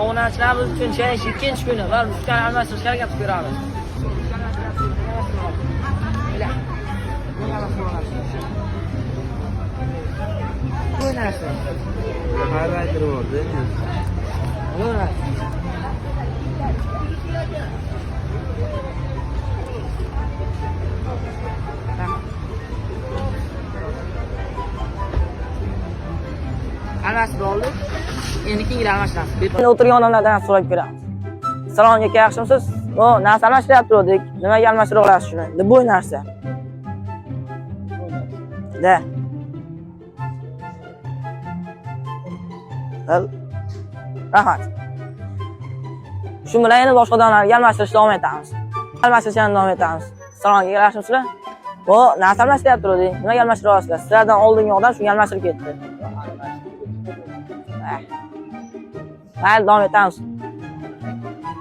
obunachilarimiz uchun chaynish ikkinchi kuni va ruchkani almashtirishga harakat qilib beramiz. Bu narsa. Hayratli bo'ldi. Almashtirib oldik. Endi keyingi almashtiramiz. Endi o'tirgan odamlardan so'rab ko'ramiz. Salom aka, yaxshimisiz? O, narsa almashtiryapti. Nimaga almashtira olasiz shuni? Bu narsa. Da. Rahmat. Shu bilan endi boshqa odamlarga almashtirishni davom etamiz. Almashtirishni davom etamiz. Salom aka, yaxshimisizlar? O, narsa almashtiryapti. Nimaga almashtira olasizlar? Sizlardan oldingi odam shunga almashtirib ketdi. Mayli, davom etamiz.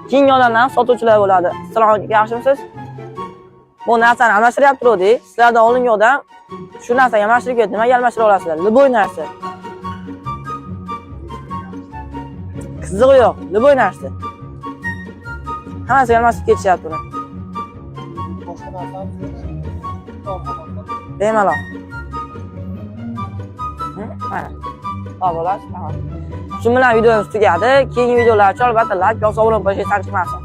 Keyingi odamlar sotuvchilar bo'ladi. Salom aka, yaxshimisiz? Bu narsani almashtiryapti. Sizlardan oldingi odam shu narsani almashtirib ketdi. Nimaga almashtira olasizlar? Liboy narsa. Qizig'i yo'q, liboy narsa. Hammasiga almashtirib ketishyapti uni. Bemalol. Mana. Sog' bo'lasiz. Tamom. Shu bilan videomiz tugadi. Keyingi videolar uchun albatta like, obuna bo'lishni unutmanglar.